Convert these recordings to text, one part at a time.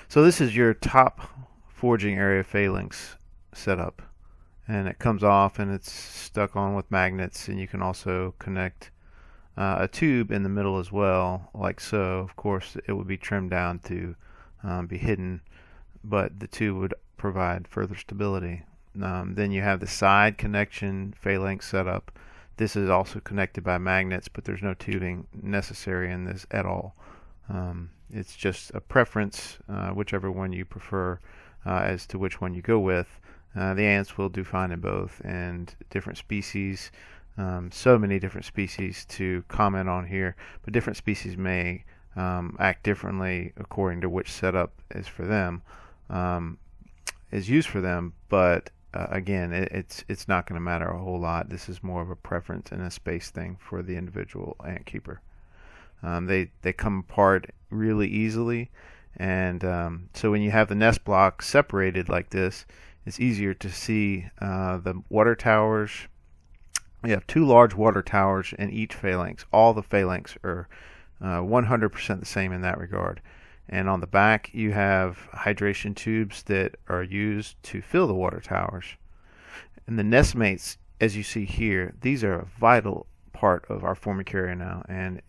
So this is your top foraging area phalanx setup, and it comes off and it's stuck on with magnets, and you can also connect a tube in the middle as well, like so. Of course, it would be trimmed down to be hidden, but the tube would provide further stability. Then you have the side connection phalanx setup. This is also connected by magnets, but there's no tubing necessary in this at all. It's just a preference, whichever one you prefer, as to which one you go with. The ants will do fine in both, and different species, so many different species to comment on here, but different species may act differently according to which setup is for them, is used for them. But again, it's not going to matter a whole lot. This is more of a preference and a space thing for the individual ant keeper. They come apart really easily, and so when you have the nest block separated like this, it's easier to see the water towers. You have two large water towers in each phalanx. All the phalanx are 100% the same in that regard. And on the back, you have hydration tubes that are used to fill the water towers. And the Nestmates, as you see here, these are a vital part of our formicaria now, and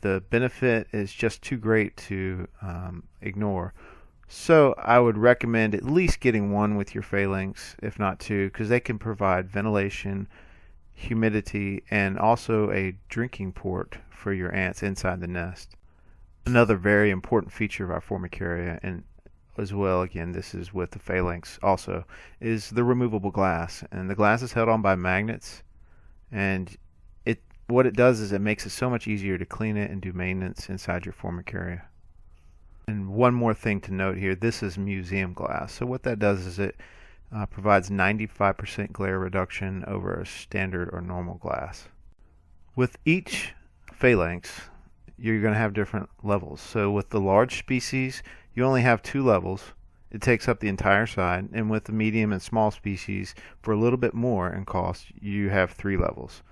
the benefit is just too great to ignore. So I would recommend at least getting one with your phalanx, if not two, because they can provide ventilation, humidity, and also a drinking port for your ants inside the nest. Another very important feature of our formicaria, and as well, again, this is with the phalanx also, is the removable glass. And the glass is held on by magnets, and what it does is it makes it so much easier to clean it and do maintenance inside your formicaria. And one more thing to note here, this is museum glass. So what that does is it provides 95% glare reduction over a standard or normal glass. With each phalanx, you're going to have different levels. So with the large species, you only have 2 levels. It takes up the entire side. And with the medium and small species, for a little bit more in cost, you have 3 levels.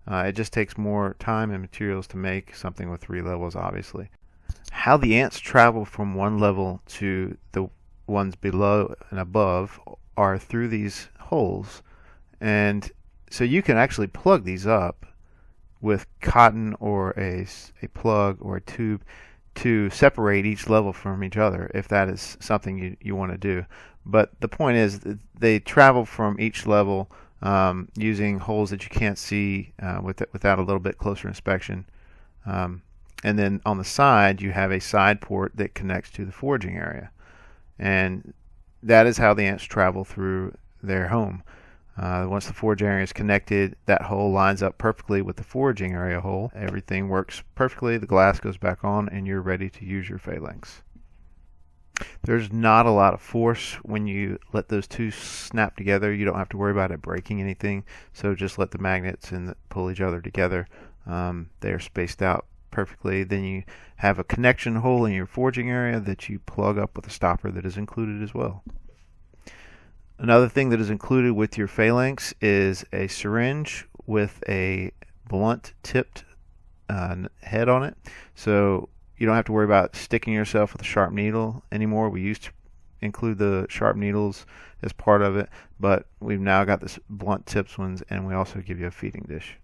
It just takes more time and materials to make something with 3 levels, obviously. How the ants travel from one level to the ones below and above are through these holes. And so you can actually plug these up with cotton or a plug or a tube to separate each level from each other, if that is something you want to do. But the point is that they travel from each level using holes that you can't see without a little bit closer inspection. And then on the side, you have a side port that connects to the foraging area. And that is how the ants travel through their home. Once the foraging area is connected, that hole lines up perfectly with the foraging area hole. Everything works perfectly, the glass goes back on, and you're ready to use your phalanx. There's not a lot of force when you let those two snap together. You don't have to worry about it breaking anything, so just let the magnets pull each other together. They are spaced out perfectly. Then you have a connection hole in your foraging area that you plug up with a stopper that is included as well. Another thing that is included with your phalanx is a syringe with a blunt tipped head on it, so you don't have to worry about sticking yourself with a sharp needle anymore. We used to include the sharp needles as part of it, but we've now got this blunt tips ones, and we also give you a feeding dish.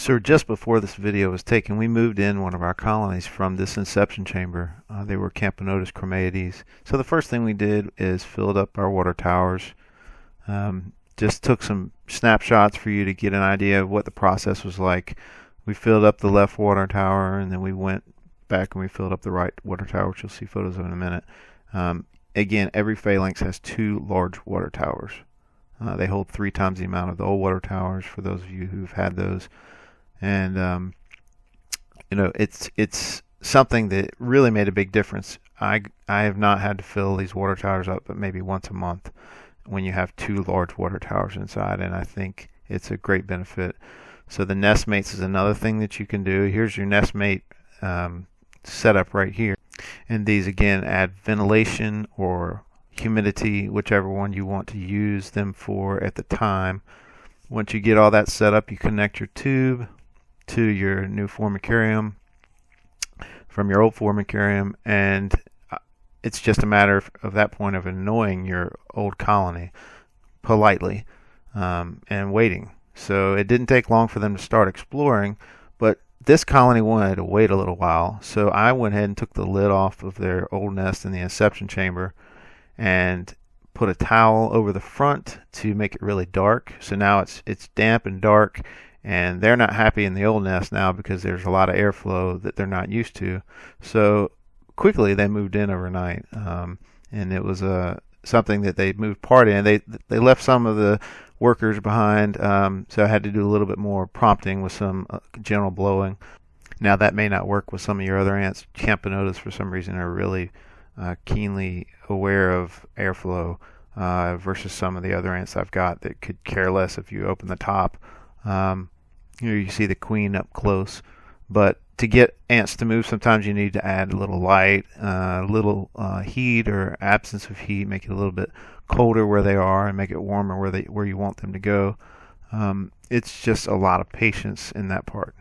So just before this video was taken, we moved in one of our colonies from this inception chamber. They were Camponotus chromatides. So the first thing we did is filled up our water towers. Just took some snapshots for you to get an idea of what the process was like. We filled up the left water tower, and then we went back and we filled up the right water tower, which you'll see photos of in a minute. Again, every Phalanx has 2 large water towers. They hold 3 times the amount of the old water towers, for those of you who've had those. And it's something that really made a big difference. I have not had to fill these water towers up but maybe once a month when you have 2 large water towers inside, and I think it's a great benefit. So the Nestmates is another thing that you can do. Here's your Nestmate setup right here, and these again add ventilation or humidity, whichever one you want to use them for at the time. Once you get all that set up, you connect your tube to your new Formicarium from your old Formicarium, and it's just a matter of that point of annoying your old colony politely and waiting. So it didn't take long for them to start exploring, but this colony wanted to wait a little while, so I went ahead and took the lid off of their old nest in the inception chamber and put a towel over the front to make it really dark. So now it's damp and dark, and they're not happy in the old nest now because there's a lot of airflow that they're not used to. So quickly they moved in overnight, and it was something that they moved part in. They left some of the workers behind, so I had to do a little bit more prompting with some gentle blowing. Now that may not work with some of your other ants. Camponotus, for some reason, are really keenly aware of airflow versus some of the other ants I've got that could care less if you open the top. You see the queen up close, but to get ants to move, sometimes you need to add a little light, a little heat or absence of heat, make it a little bit colder where they are and make it warmer where you want them to go. It's just a lot of patience in that part.